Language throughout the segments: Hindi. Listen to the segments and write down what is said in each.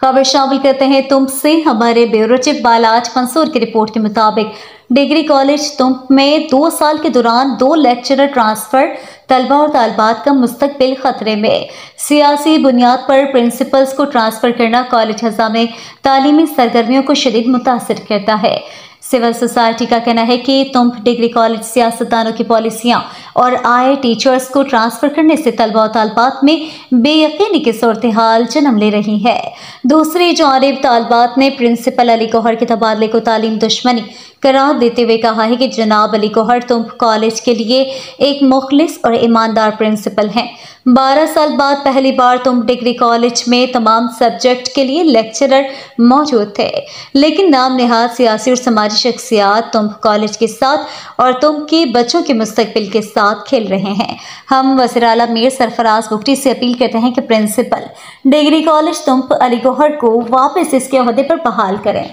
खबर शामिल करते हैं तुमसे। हमारे ब्यूरो चीफ बालाज मंसूर की रिपोर्ट के मुताबिक डिग्री कॉलेज तुम में 2 साल के दौरान 2 लेक्चरर ट्रांसफर, तलबा और तालबात का मुस्तकबिल खतरे में। सियासी बुनियाद पर प्रिंसिपल्स को ट्रांसफर करना कॉलेज हज़ा में तालीमी सरगर्मियों को शदीद मुतासिर करता है। सिविल सोसाइटी का कहना है कि तुम डिग्री कॉलेज सियासतदानों की पॉलिसियां और आए टीचर्स को ट्रांसफर करने से तलबा और तालबात में बेयकीनी की सूरत हाल जन्म ले रही है। दूसरी जानिब तालबात ने प्रिंसिपल अली गौहर के तबादले को तालीम दुश्मनी करार देते हुए कहा है कि जनाब अली गौहर तुम कॉलेज के लिए एक मुखलिस और ईमानदार प्रिंसिपल हैं। 12 साल बाद पहली बार तुम डिग्री कॉलेज में तमाम सब्जेक्ट के लिए लेक्चरर मौजूद थे, लेकिन नाम नेहाद सियासी और समाजी शख्सियात तुम कॉलेज के साथ और तुम के बच्चों के मुस्तकबिल के साथ खेल रहे हैं। हम वज़ीर आला मीर सरफराज बुगटी से अपील करते हैं कि प्रिंसिपल डिग्री कॉलेज तुम अली गौहर को वापस इसके ओहदे पर बहाल करें।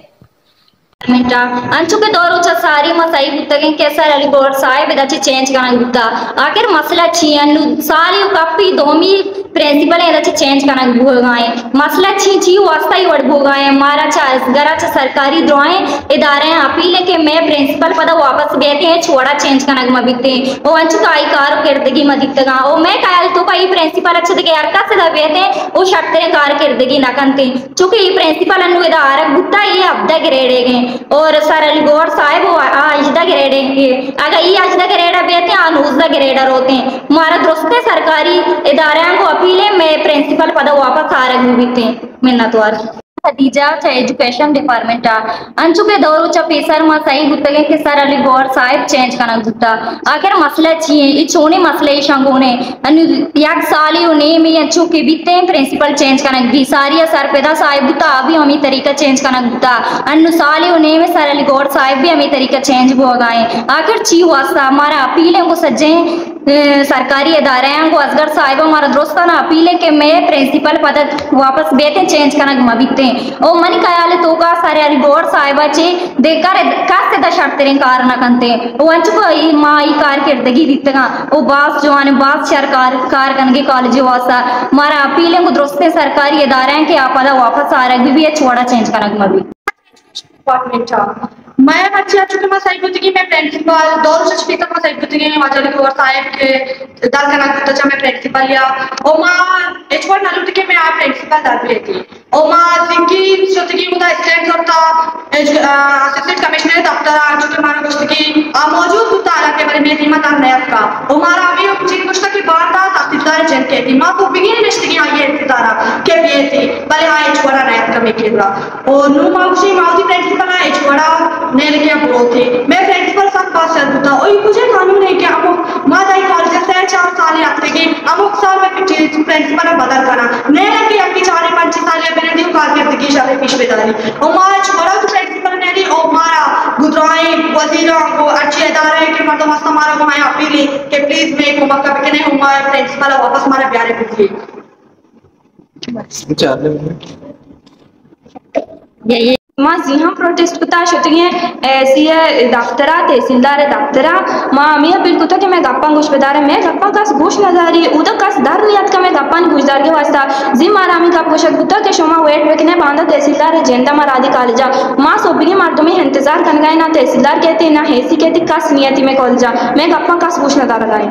अंचुके दौर सारी मसाई गुत्तगे केसर अली गौहर साहिब इदाची चेंज करना गुत्ता आखिर मसला छी अनु साली काफी दोमी प्रिंसिपल इदाची चेंज करना भोगाए मसला छी वास्ता ही वड भोगाए मारा चा गराचा सरकारी द्रोए इदारे अपील के मैं प्रिंसिपल पद वापस बेते हैं छोड़ा चेंज करना मबिते ओ अंचुका आई कार किरदगी मदितगा ओ मैं कायल तो पाई प्रिंसिपल अच्छा दगे अरका से दबेते ओ शर्तें कार किरदगी ना कंते चूंकि ये प्रिंसिपल अनु इदारा गुत्ता ये अब्दा गिरेड़े गए और सर अली गौहर साहिब आजदा ग्रेडे अगर ये आजदा ग्रेडा बेते अनुजदा ग्रेडर होते हैं हमारा दुरुस्त सरकारी इदारे को अपील है मैं प्रिंसिपल पद वापस आ रही बीते मिन्नतवार खदीजा चा एजुकेशन डिपार्टमेंट अंचु के दौर चा पेसर मा सही गुत्तगे के सर अली गौहर साहिब चेंज करना गुत्ता आखिर मसला चाहिए ई छोने मसले शंगोने अनु याक साली उने में अंचु के बीते प्रिंसिपल चेंज करना भी सारी सर पैदा साहिब गुत्ता अभी हमें तरीका चेंज करना गुत्ता अनु साली उने में सर अली गौहर साहिब भी हमें तरीका चेंज हो गए आखिर ची वास्ता हमारा अपील है को सज्जे सरकारी इदारे को असगर साहिब हमारा दोस्ताना अपील है कि मैं प्रिंसिपल पद वापस बेते चेंज करना मबिते ओ मनी कयाले तो का सारे अली गौहर साहिबा चे देकर कासे द शर्तें कार न कंते ओ अंचु ई माई कार किरदगी दितगा ओ बास जवान बास सरकार कार कनगे कॉलेज वास्ता हमारा अपील है को दोस्त सरकारी इदारे के आपदा वापस आ रहा भी छोड़ा चेंज करना मबी डिपार्टमेंट मैं बच्चे आ चुके मैं सही बुद्धि मैं प्रिंसिपल दौर से स्पीकर मैं सही बुद्धि में वाजली गौहर साहिब के दाल का नाम तो मैं प्रिंसिपल या ओ मां एचवर नालुट के मैं आ प्रिंसिपल दाल लेती ओ मां जिनकी सोतगी मुदा स्टैंड करता असिस्टेंट कमिश्नर दफ्तर आ चुके मारा कुश्ती मौजूद होता आला के बारे में हिम्मत आ नया का ओ मारा अभी जिन कुश्ता की बात था तहसीलदार जन के थी मां तो बिगिन निश्चित आई है इंतजारा के लिए थी भले हां एचवर नया का में केला ओ नु माउसी माउसी प्रिंसिपल है एचवर नेल के बोलते मैं प्रिंसिपल साथ बात कर दूंगा और मुझे कानून है कि अमुक मादाई कॉलेज से 4 साल आते कि अमुक साल में प्रिंसिपल बदल करना नेल के अक्की 4-5 साल मैंने दी कारकर्दगी शादी पेशवेदारी और मार्च बड़ा तो प्रिंसिपल ने दी और मारा गुजराए वजीरों को अच्छे इदारे के मतलब मस्त हमारा को मैं अपील कि प्लीज मैं को मौका पे नहीं हूं प्रिंसिपल वापस हमारे प्यारे पूछिए ये मां जिहा प्रोटेस्ट कुता शतगे ऐसी दफ्तरा तहसीलदार दफ्तरा मां मिया बिल कुता के मैं गप्पा गुशबेदार मैं गप्पा कास गोश नजारी उदा कास दर नियत का मैं गप्पा गुजदार के वास्ता जी मारामी का पोशक कुता के शोमा वेट वेकने बांधा तहसीलदार जेंदा मारादी कॉलेजा मां सोबिगे मर्दों में इंतजार कर गए ना तहसीलदार कहते ना हेसी कहती कास नियति में कॉलेजा मैं गप्पा कास गोश नजारा लाए।